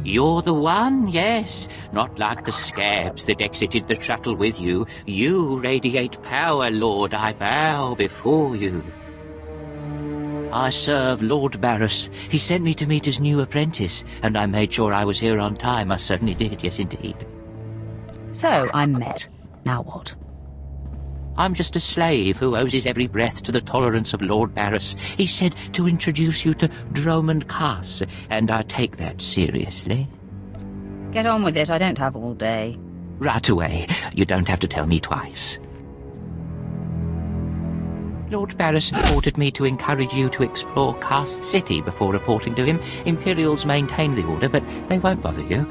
You're the one, yes. Not like the scabs that exited the shuttle with you. You radiate power, Lord. I bow before you. I serve Lord Baras. He sent me to meet his new apprentice, and I made sure I was here on time. I certainly did, yes indeed. So, I'm met. Now what? I'm just a slave who owes his every breath to the tolerance of Lord Baras. He said to introduce you to Dromand Kaas, and I take that seriously. Get on with it, I don't have all day. Right away. You don't have to tell me twice. Lord Baras ordered me to encourage you to explore Kaas City before reporting to him. Imperials maintain the order, but they won't bother you.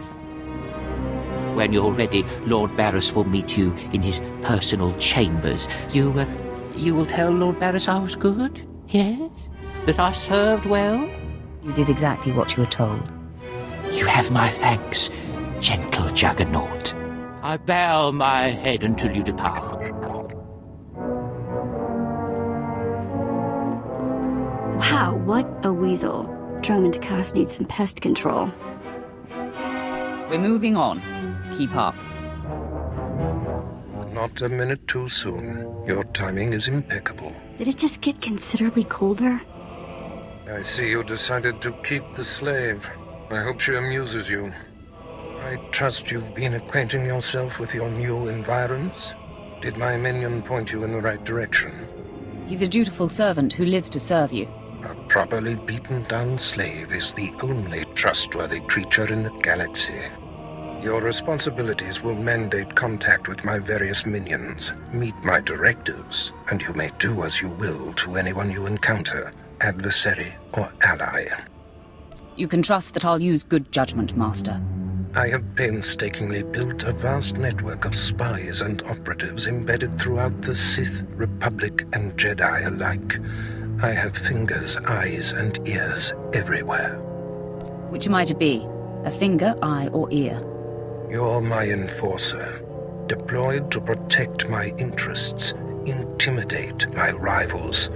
When you're ready, Lord Baras will meet you in his personal chambers. You will tell Lord Baras I was good? Yes? That I served well? You did exactly what you were told. You have my thanks, gentle juggernaut. I bow my head until you depart. Wow, what a weasel. Dromand Kaas needs some pest control. We're moving on. Keep up. Not a minute too soon. Your timing is impeccable. Did it just get considerably colder? I see you decided to keep the slave. I hope she amuses you. I trust you've been acquainting yourself with your new environs. Did my minion point you in the right direction? He's a dutiful servant who lives to serve you. A properly beaten-down slave is the only trustworthy creature in the galaxy. Your responsibilities will mandate contact with my various minions. Meet my directives, and you may do as you will to anyone you encounter, adversary or ally. You can trust that I'll use good judgment, Master. I have painstakingly built a vast network of spies and operatives embedded throughout the Sith, Republic, and Jedi alike. I have fingers, eyes, and ears everywhere. Which am I to be? A finger, eye, or ear? You're my enforcer, deployed to protect my interests, intimidate my rivals,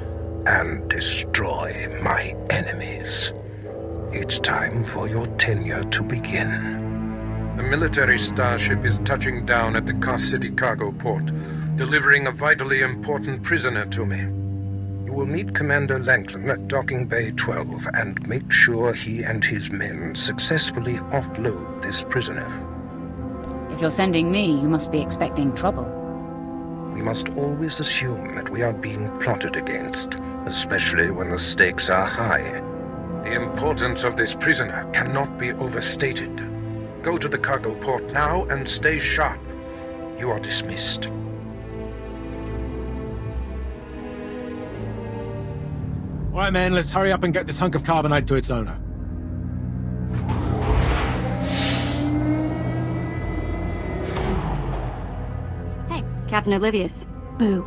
and destroy my enemies. It's time for your tenure to begin. The military starship is touching down at the Kaas City cargo port, delivering a vitally important prisoner to me. You will meet Commander Lanklin at Docking Bay 12 and make sure he and his men successfully offload this prisoner. If you're sending me, you must be expecting trouble. We must always assume that we are being plotted against, especially when the stakes are high. The importance of this prisoner cannot be overstated. Go to the cargo port now and stay sharp. You are dismissed. All right, man, let's hurry up and get this hunk of carbonite to its owner. Hey, Captain Oblivious. Boo.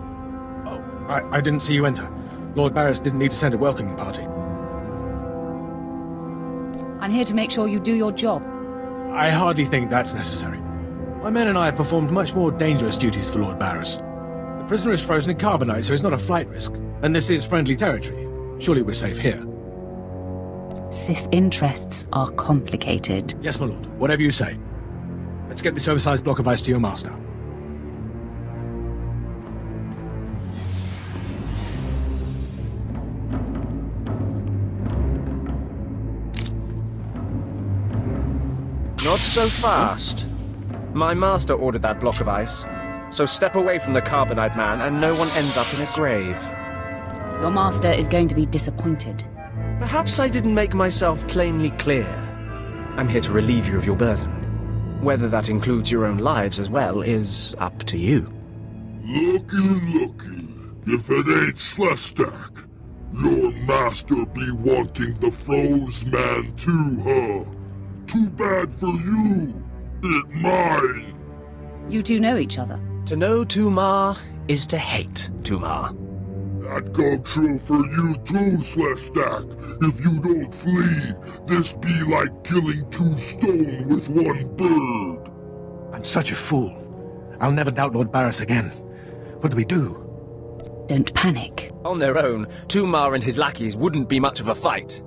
Oh, I didn't see you enter. Lord Baras didn't need to send a welcoming party. I'm here to make sure you do your job. I hardly think that's necessary. My men and I have performed much more dangerous duties for Lord Baras. The prisoner is frozen in carbonite, so he's not a flight risk. And this is friendly territory. Surely we're safe here. Sith interests are complicated. Yes, my lord. Whatever you say. Let's get this oversized block of ice to your master. Not so fast. My master ordered that block of ice, so step away from the carbonite man and no one ends up in a grave. Your master is going to be disappointed. Perhaps I didn't make myself plainly clear. I'm here to relieve you of your burden. Whether that includes your own lives as well is up to you. Looky. If it ain't SWTOR, your master be wanting the froze man too, huh? Too bad for you. It mine. You two know each other. To know Tumar is to hate Tumar. That go true for you too, SWTOR. If you don't flee, this be like killing two stone with one bird. I'm such a fool. I'll never doubt Lord Baras again. What do we do? Don't panic. On their own, Tumar and his lackeys wouldn't be much of a fight.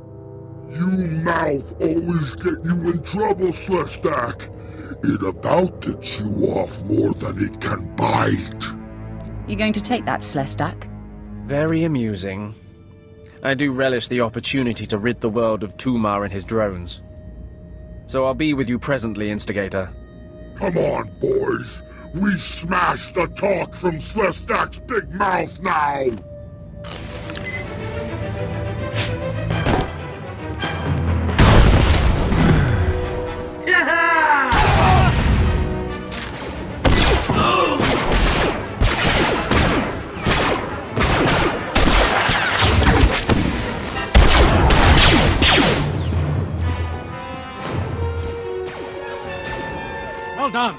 You mouth always get you in trouble, Slestak. It about to chew off more than it can bite. You going to take that, Slestak? Very amusing. I do relish the opportunity to rid the world of Tumar and his drones. So I'll be with you presently, Instigator. Come on, boys. We smash the talk from Slestak's big mouth now! Well done.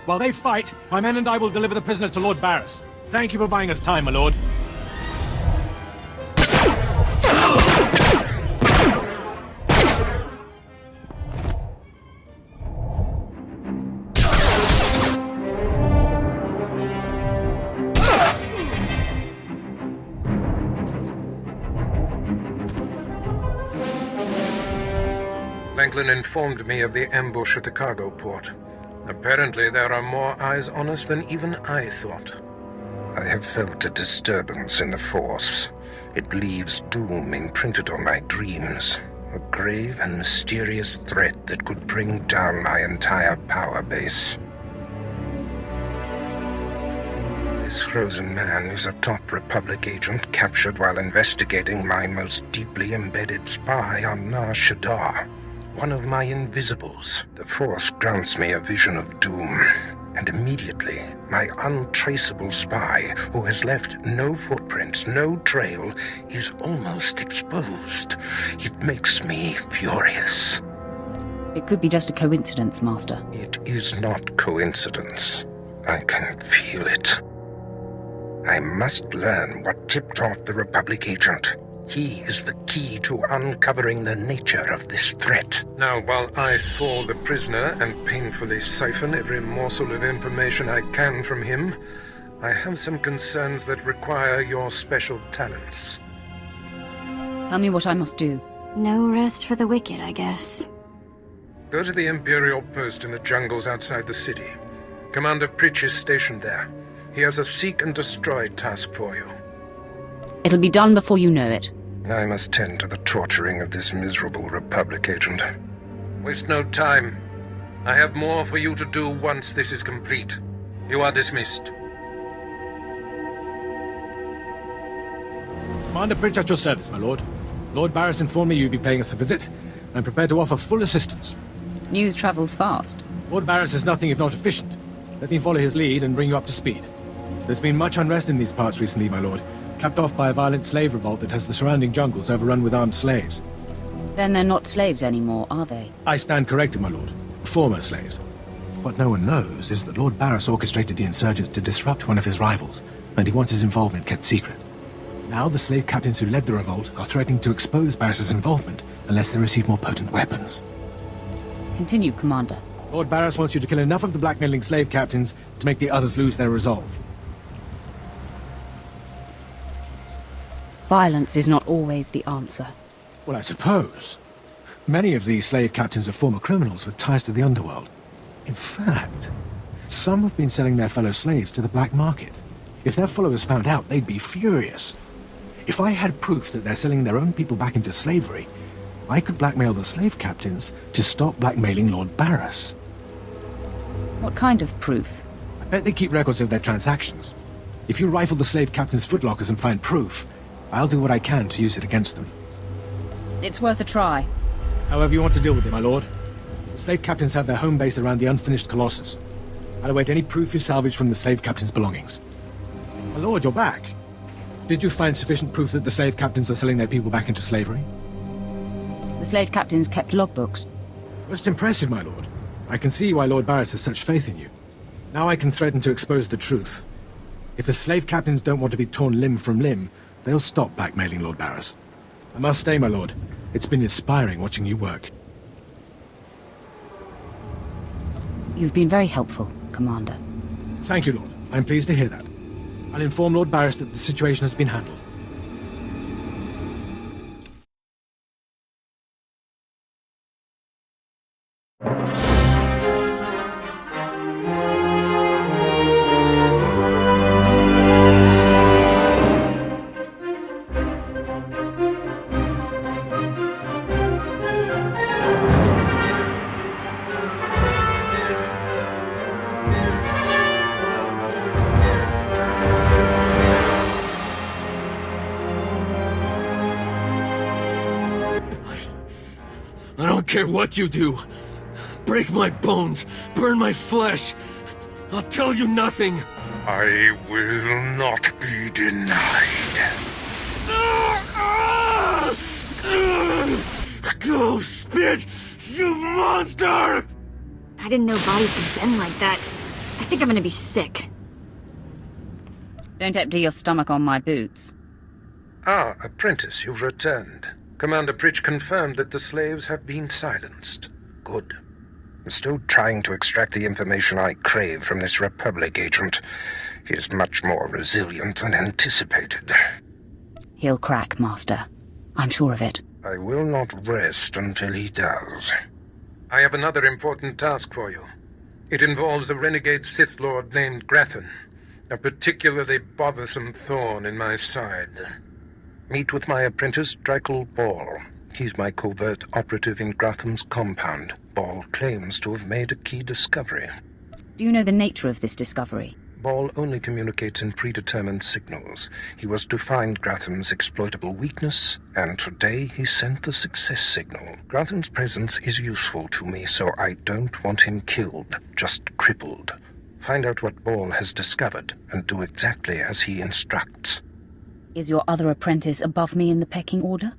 While they fight, my men and I will deliver the prisoner to Lord Baras. Thank you for buying us time, my lord. Franklin informed me of the ambush at the cargo port. Apparently there are more eyes on us than even I thought. I have felt a disturbance in the Force. It leaves doom imprinted on my dreams. A grave and mysterious threat that could bring down my entire power base. This frozen man is a top Republic agent captured while investigating my most deeply embedded spy on Nar Shaddaa. One of my invisibles. The Force grants me a vision of doom, and immediately, my untraceable spy, who has left no footprints, no trail, is almost exposed. It makes me furious. It could be just a coincidence, Master. It is not coincidence. I can feel it. I must learn what tipped off the Republic agent. He is the key to uncovering the nature of this threat. Now, while I thaw the prisoner and painfully siphon every morsel of information I can from him, I have some concerns that require your special talents. Tell me what I must do. No rest for the wicked, I guess. Go to the Imperial post in the jungles outside the city. Commander Pritch is stationed there. He has a seek and destroy task for you. It'll be done before you know it. I must tend to the torturing of this miserable Republic agent. Waste no time. I have more for you to do once this is complete. You are dismissed. Commander Pritch at your service, my lord. Lord Baras informed me you'd be paying us a visit. I'm prepared to offer full assistance. News travels fast. Lord Baras is nothing if not efficient. Let me follow his lead and bring you up to speed. There's been much unrest in these parts recently, my lord, capped off by a violent slave revolt that has the surrounding jungles overrun with armed slaves. Then they're not slaves anymore, are they? I stand corrected, my lord. Former slaves. What no one knows is that Lord Baras orchestrated the insurgents to disrupt one of his rivals, and he wants his involvement kept secret. Now the slave captains who led the revolt are threatening to expose Baras's involvement unless they receive more potent weapons. Continue, Commander. Lord Baras wants you to kill enough of the blackmailing slave captains to make the others lose their resolve. Violence is not always the answer. Well, I suppose. Many of these slave captains are former criminals with ties to the underworld. In fact, some have been selling their fellow slaves to the black market. If their followers found out, they'd be furious. If I had proof that they're selling their own people back into slavery, I could blackmail the slave captains to stop blackmailing Lord Baras. What kind of proof? I bet they keep records of their transactions. If you rifle the slave captains' footlockers and find proof, I'll do what I can to use it against them. It's worth a try. However you want to deal with it, my lord. The slave captains have their home base around the unfinished Colossus. I'll await any proof you salvage from the slave captains' belongings. My lord, you're back. Did you find sufficient proof that the slave captains are selling their people back into slavery? The slave captains kept logbooks. Most impressive, my lord. I can see why Lord Baras has such faith in you. Now I can threaten to expose the truth. If the slave captains don't want to be torn limb from limb, they'll stop blackmailing Lord Baras. I must stay, my lord. It's been inspiring watching you work. You've been very helpful, Commander. Thank you, Lord. I'm pleased to hear that. I'll inform Lord Baras that the situation has been handled. care what you do. Break my bones, burn my flesh. I'll tell you nothing. I will not be denied. Go spit, you monster! I didn't know bodies could bend like that. I think I'm gonna be sick. Don't empty your stomach on my boots. Ah, Apprentice, you've returned. Commander Pritch confirmed that the slaves have been silenced. Good. I'm still trying to extract the information I crave from this Republic agent. He is much more resilient than anticipated. He'll crack, Master. I'm sure of it. I will not rest until he does. I have another important task for you. It involves a renegade Sith Lord named Grathan, a particularly bothersome thorn in my side. Meet with my apprentice, Drykel Ball. He's my covert operative in Grathan's compound. Ball claims to have made a key discovery. Do you know the nature of this discovery? Ball only communicates in predetermined signals. He was to find Grathan's exploitable weakness, and today he sent the success signal. Grathan's presence is useful to me, so I don't want him killed, just crippled. Find out what Ball has discovered, and do exactly as he instructs. Is your other apprentice above me in the pecking order?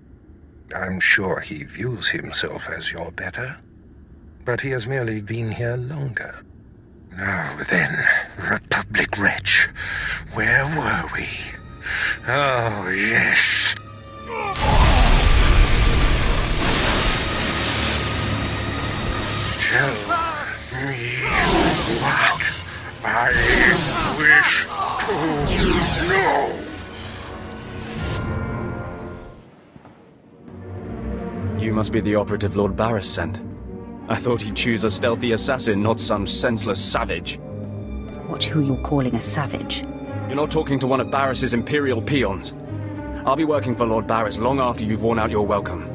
I'm sure he views himself as your better, but he has merely been here longer. Now then, Republic wretch, where were we? Oh, yes. Tell me what I wish to know. You must be the operative Lord Baras sent. I thought he'd choose a stealthy assassin, not some senseless savage. Watch who you're calling a savage. You're not talking to one of Baras's Imperial peons. I'll be working for Lord Baras long after you've worn out your welcome.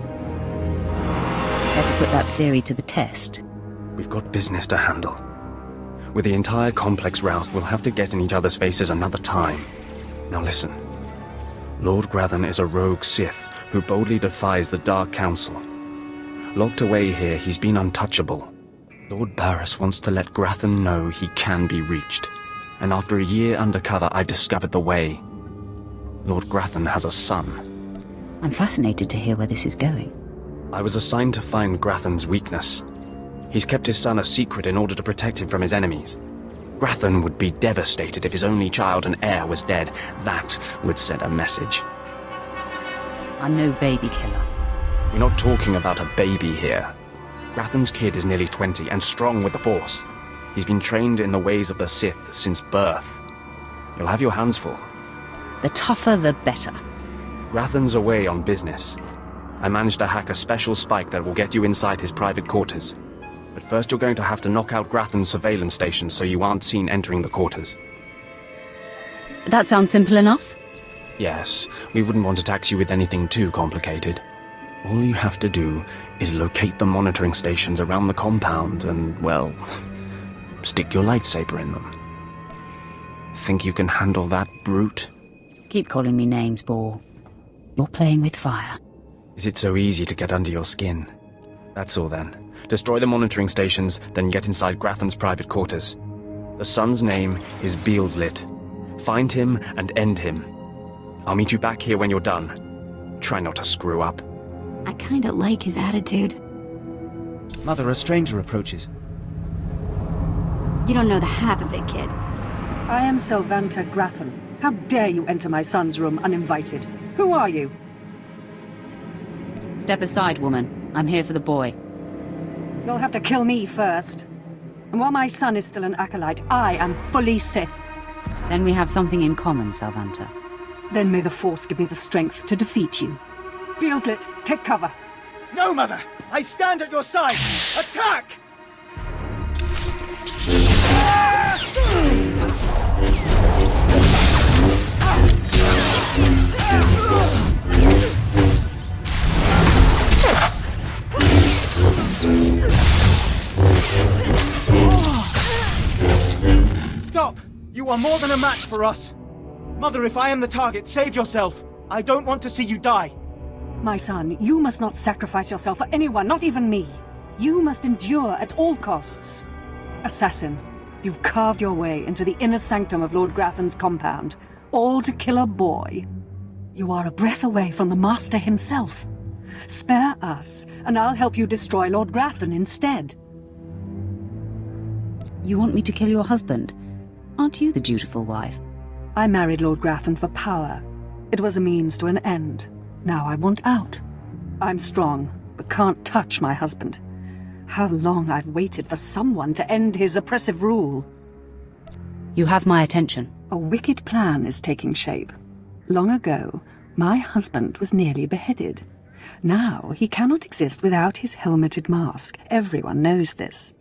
Care to put that theory to the test? We've got business to handle. With the entire complex roused, we'll have to get in each other's faces another time. Now listen. Lord Grathan is a rogue Sith who boldly defies the Dark Council. Locked away here, he's been untouchable. Lord Baras wants to let Grathan know he can be reached. And after a year undercover, I've discovered the way. Lord Grathan has a son. I'm fascinated to hear where this is going. I was assigned to find Grathan's weakness. He's kept his son a secret in order to protect him from his enemies. Grathan would be devastated if his only child and heir was dead. That would send a message. I'm no baby killer. We're not talking about a baby here. Grathan's kid is nearly 20 and strong with the Force. He's been trained in the ways of the Sith since birth. You'll have your hands full. The tougher, the better. Grathan's away on business. I managed to hack a special spike that will get you inside his private quarters. But first you're going to have to knock out Grathan's surveillance station so you aren't seen entering the quarters. That sounds simple enough? Yes, we wouldn't want to tax you with anything too complicated. All you have to do is locate the monitoring stations around the compound and, well, stick your lightsaber in them. Think you can handle that, brute? Keep calling me names, Ball. You're playing with fire. Is it so easy to get under your skin? That's all then. Destroy the monitoring stations, then get inside Grathan's private quarters. The son's name is Beelslit. Find him and end him. I'll meet you back here when you're done. Try not to screw up. I kinda like his attitude. Mother, a stranger approaches. You don't know the half of it, kid. I am Sylvanta Grathan. How dare you enter my son's room uninvited? Who are you? Step aside, woman. I'm here for the boy. You'll have to kill me first. And while my son is still an acolyte, I am fully Sith. Then we have something in common, Sylvanta. Then may the Force give me the strength to defeat you. Beelslit, take cover. No, Mother! I stand at your side! Attack! Stop! You are more than a match for us! Mother, if I am the target, save yourself! I don't want to see you die! My son, you must not sacrifice yourself for anyone, not even me. You must endure at all costs. Assassin, you've carved your way into the inner sanctum of Lord Grathan's compound, all to kill a boy. You are a breath away from the Master himself. Spare us, and I'll help you destroy Lord Grathan instead. You want me to kill your husband? Aren't you the dutiful wife? I married Lord Grathan for power. It was a means to an end. Now I want out. I'm strong, but can't touch my husband. How long I've waited for someone to end his oppressive rule. You have my attention. A wicked plan is taking shape. Long ago, my husband was nearly beheaded. Now he cannot exist without his helmeted mask. Everyone knows this.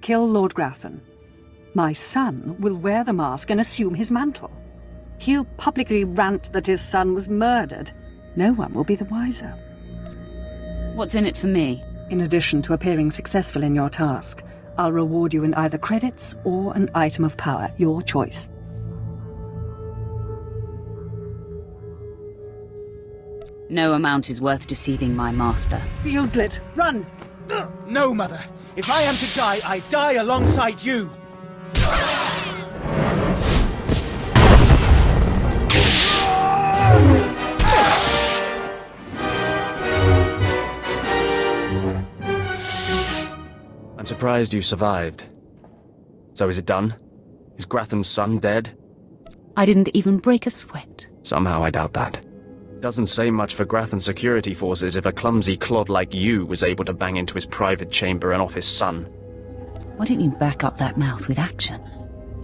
Kill Lord Grathan. My son will wear the mask and assume his mantle. He'll publicly rant that his son was murdered. No one will be the wiser. What's in it for me? In addition to appearing successful in your task, I'll reward you in either credits or an item of power, your choice. No amount is worth deceiving my master. Fieldslit, run! No, Mother. If I am to die, I die alongside you. I'm surprised you survived. So is it done? Is Grathan's son dead? I didn't even break a sweat. Somehow I doubt that. Doesn't say much for Grathan's security forces if a clumsy clod like you was able to bang into his private chamber and off his son. Why don't you back up that mouth with action?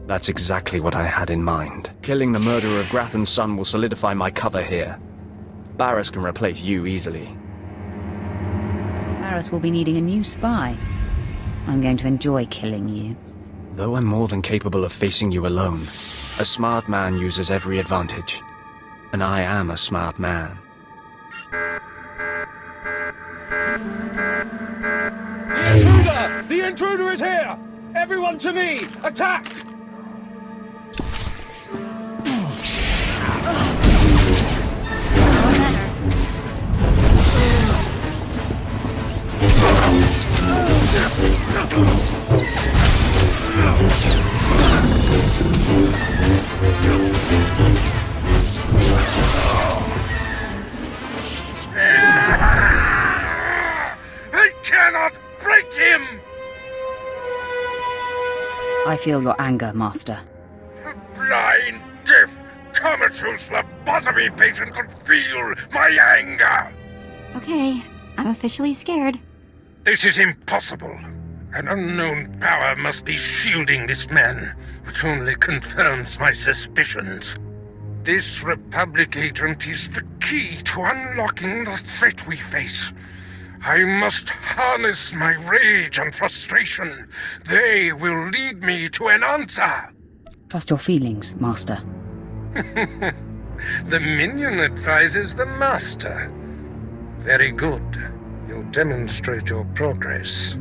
That's exactly what I had in mind. Killing the murderer of Grathan's son will solidify my cover here. Baras can replace you easily. Baras will be needing a new spy. I'm going to enjoy killing you. Though I'm more than capable of facing you alone, a smart man uses every advantage. And I am a smart man. The intruder! The intruder is here! Everyone to me! Attack! I cannot break him! I feel your anger, Master. Blind, deaf, comatose lobotomy patient could feel my anger! Okay, I'm officially scared. This is impossible. An unknown power must be shielding this man, which only confirms my suspicions. This Republic agent is the key to unlocking the threat we face. I must harness my rage and frustration. They will lead me to an answer. Trust your feelings, Master. The minion advises the Master. Very good. You'll demonstrate your progress.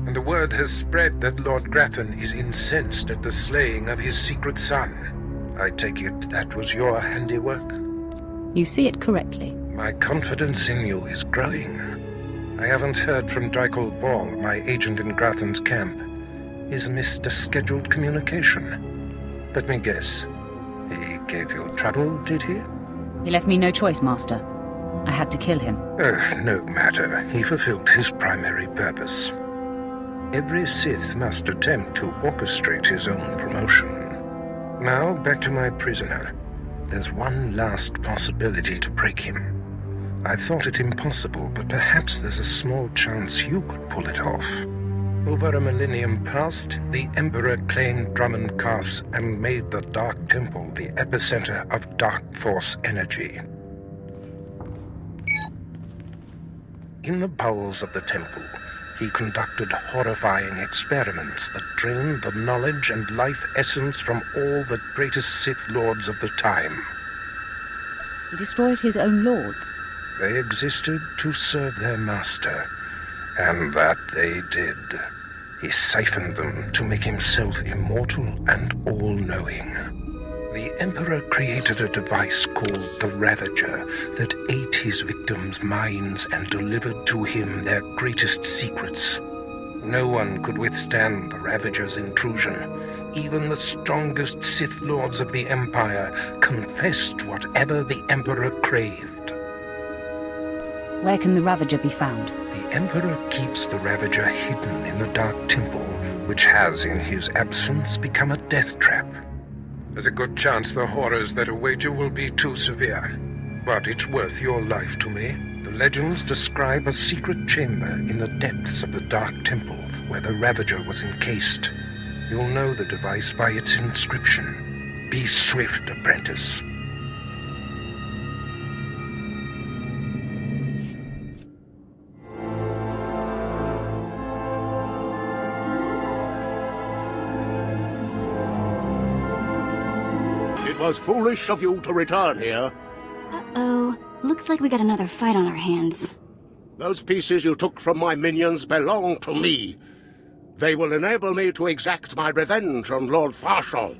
And the word has spread that Lord Grathan is incensed at the slaying of his secret son. I take it that was your handiwork? You see it correctly. My confidence in you is growing. I haven't heard from Drykel Ball, my agent in Grathan's camp. He's missed a scheduled communication. Let me guess. He gave you trouble, did he? He left me no choice, Master. I had to kill him. No matter. He fulfilled his primary purpose. Every Sith must attempt to orchestrate his own promotion. Now, back to my prisoner. There's one last possibility to break him. I thought it impossible, but perhaps there's a small chance you could pull it off. Over a millennium past, the Emperor claimed Dromand Kaas and made the Dark Temple the epicenter of Dark Force energy. In the bowels of the temple, he conducted horrifying experiments that drained the knowledge and life essence from all the greatest Sith Lords of the time. He destroyed his own lords. They existed to serve their master, and that they did. He siphoned them to make himself immortal and all-knowing. The Emperor created a device called the Ravager that ate his victims' minds and delivered to him their greatest secrets. No one could withstand the Ravager's intrusion. Even the strongest Sith Lords of the Empire confessed whatever the Emperor craved. Where can the Ravager be found? The Emperor keeps the Ravager hidden in the Dark Temple, which has, in his absence, become a death trap. There's a good chance the horrors that await you will be too severe, but it's worth your life to me. The legends describe a secret chamber in the depths of the Dark Temple where the Ravager was encased. You'll know the device by its inscription. Be swift, apprentice. It was foolish of you to return here. Uh-oh. Looks like we got another fight on our hands. Those pieces you took from my minions belong to me. They will enable me to exact my revenge on Lord Farshal.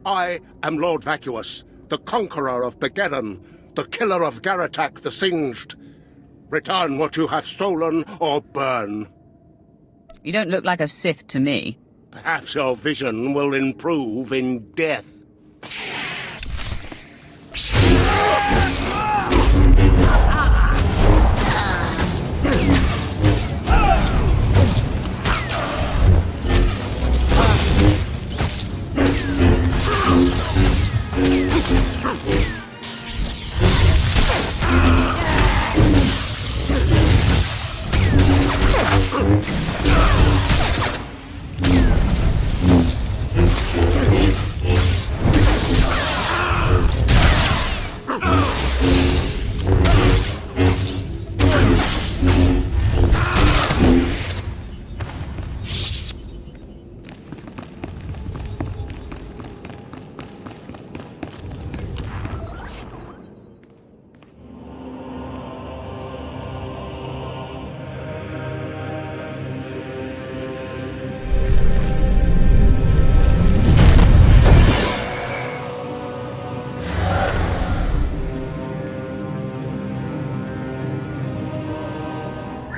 I am Lord Vacuous, the conqueror of Begeddon, the killer of Garatak the Singed. Return what you have stolen, or burn. You don't look like a Sith to me. Perhaps your vision will improve in death.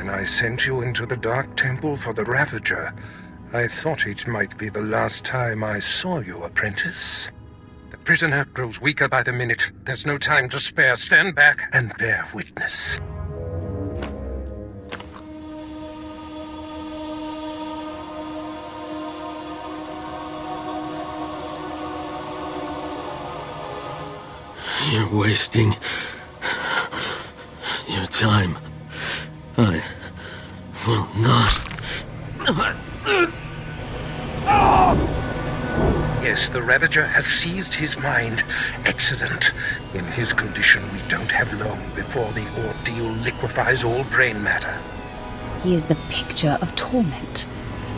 I sent you into the Dark Temple for the Ravager. I thought it might be the last time I saw you, apprentice. The prisoner grows weaker by the minute. There's no time to spare. Stand back and bear witness. You're wasting your time. I will not. Yes, the Ravager has seized his mind. Excellent. In his condition, we don't have long before the ordeal liquefies all brain matter. He is the picture of torment.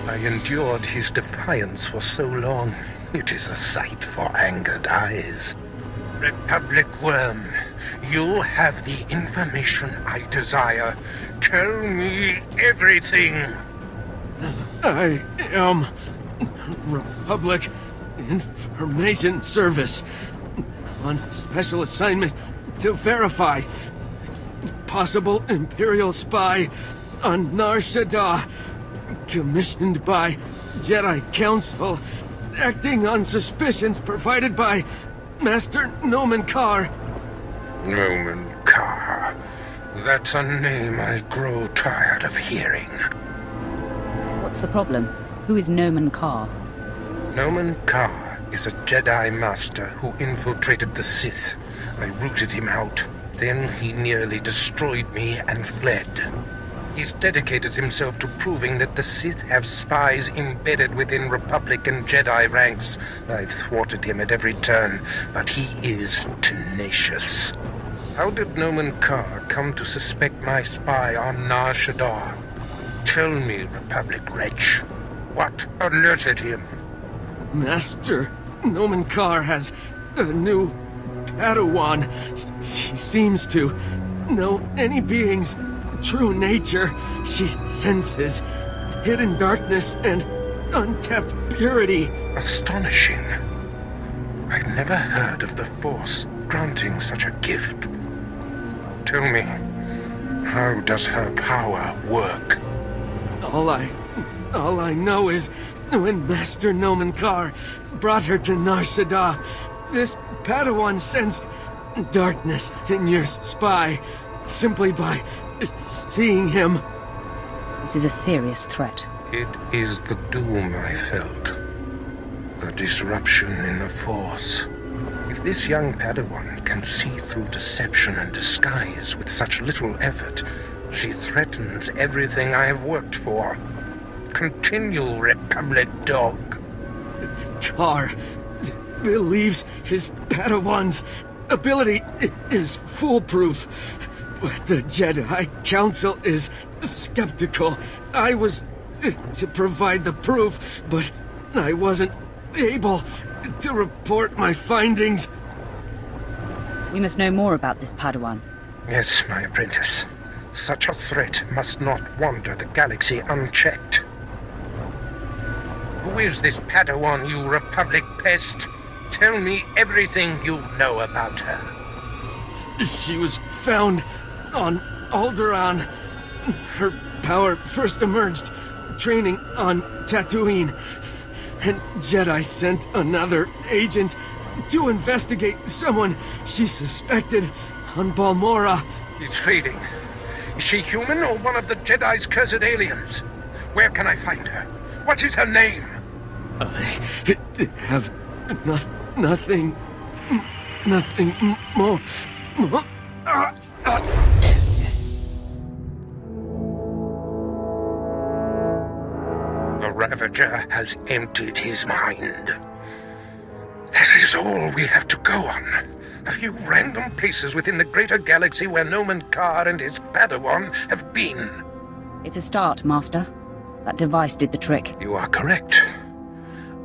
I endured his defiance for so long. It is a sight for angered eyes. Republic Worm, you have the information I desire. Tell me everything. I am Republic Information Service on special assignment to verify possible Imperial spy on Nar Shaddaa, commissioned by Jedi Council, acting on suspicions provided by Master Nomen Kar. Nomen Kar. That's a name I grow tired of hearing. What's the problem? Who is Nomen Kar? Nomen Kar is a Jedi Master who infiltrated the Sith. I rooted him out. Then he nearly destroyed me and fled. He's dedicated himself to proving that the Sith have spies embedded within Republic and Jedi ranks. I've thwarted him at every turn, but he is tenacious. How did Nomen Kar come to suspect my spy on Nar Shaddaa? Tell me, Republic wretch, what alerted him? Master Nomen Kar has a new padawan. She seems to know any being's true nature. She senses hidden darkness and untapped purity. Astonishing. I've never heard of the Force granting such a gift. Tell me, how does her power work? All I All I know is when Master Nomen Kar brought her to Nar Shaddaa, this padawan sensed darkness in your spy simply by seeing him. This is a serious threat. It is the doom I felt. The disruption in the Force. If this young padawan can see through deception and disguise with such little effort, she threatens everything I have worked for. Continue, Republic dog. Kar believes his padawan's ability is foolproof, but the Jedi Council is skeptical. I was to provide the proof, but I wasn't able to report my findings. We must know more about this padawan. Yes, my apprentice. Such a threat must not wander the galaxy unchecked. Who is this padawan, you Republic pest? Tell me everything you know about her. She was found on Alderaan. Her power first emerged training on Tatooine, and Jedi sent another agent to investigate someone she suspected on Balmorra. It's fading. Is she human or one of the Jedi's cursed aliens? Where can I find her? What is her name? I have nothing more. The Ravager has emptied his mind. That is all we have to go on. A few random places within the greater galaxy where Nomen Kar and his padawan have been. It's a start, Master. That device did the trick. You are correct.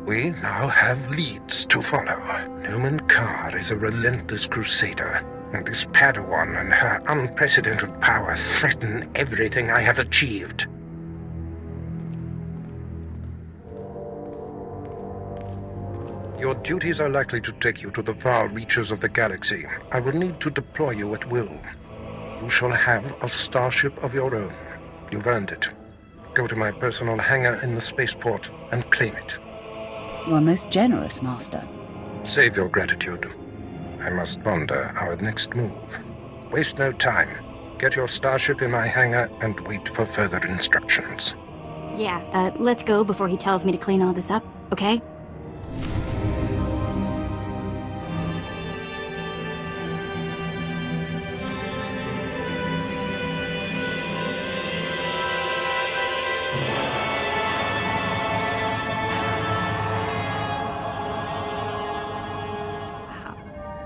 We now have leads to follow. Nomen Kar is a relentless crusader, and this padawan and her unprecedented power threaten everything I have achieved. Your duties are likely to take you to the far reaches of the galaxy. I will need to deploy you at will. You shall have a starship of your own. You've earned it. Go to my personal hangar in the spaceport and claim it. You are most generous, Master. Save your gratitude. I must ponder our next move. Waste no time. Get your starship in my hangar and wait for further instructions. Yeah, let's go before he tells me to clean all this up, okay?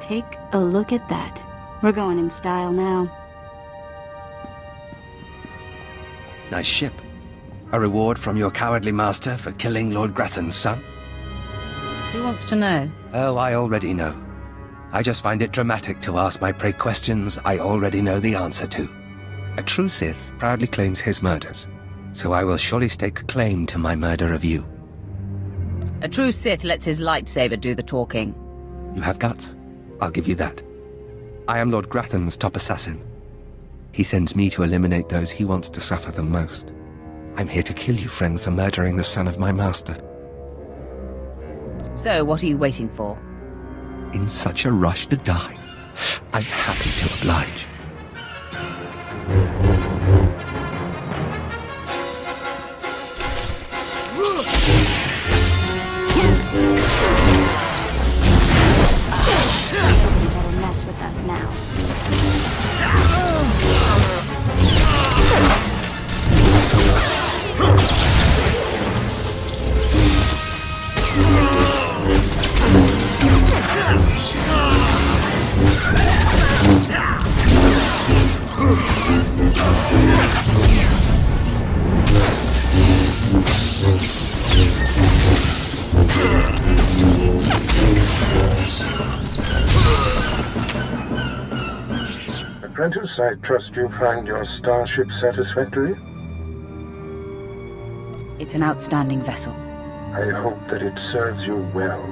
Take a look at that. We're going in style now. Nice ship. A reward from your cowardly master for killing Lord Grathan's son? Who wants to know? Oh, I already know. I just find it dramatic to ask my prey questions I already know the answer to. A true Sith proudly claims his murders, so I will surely stake claim to my murder of you. A true Sith lets his lightsaber do the talking. You have guts. I'll give you that. I am Lord Grathan's top assassin. He sends me to eliminate those he wants to suffer the most. I'm here to kill you, friend, for murdering the son of my master. So, what are you waiting for? In such a rush to die, I'm happy to oblige. Mess with us now. Apprentice, I trust you find your starship satisfactory? It's an outstanding vessel. I hope that it serves you well.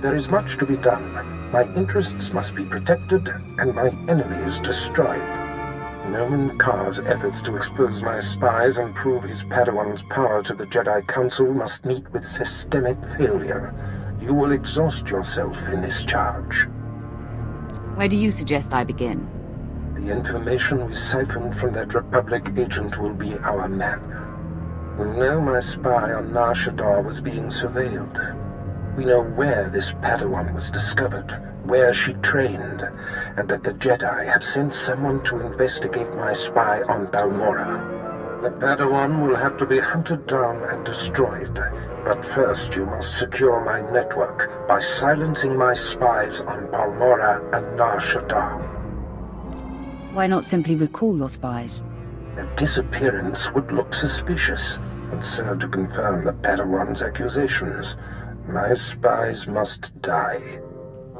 There is much to be done. My interests must be protected and my enemies destroyed. Nomen Kar's efforts to expose my spies and prove his padawan's power to the Jedi Council must meet with systemic failure. You will exhaust yourself in this charge. Where do you suggest I begin? The information we siphoned from that Republic agent will be our map. We know my spy on Nar Shaddaa was being surveilled. We know where this padawan was discovered, where she trained, and that the Jedi have sent someone to investigate my spy on Balmorra. The padawan will have to be hunted down and destroyed, but first you must secure my network by silencing my spies on Balmorra and Nar Shaddaa. Why not simply recall your spies? A disappearance would look suspicious, and serve to confirm the padawan's accusations. My spies must die.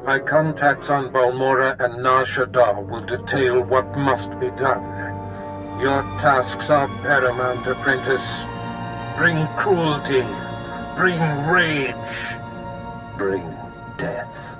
My contacts on Balmorra and Nar Shaddaa will detail what must be done. Your tasks are paramount, Apprentice. Bring cruelty. Bring rage. Bring death.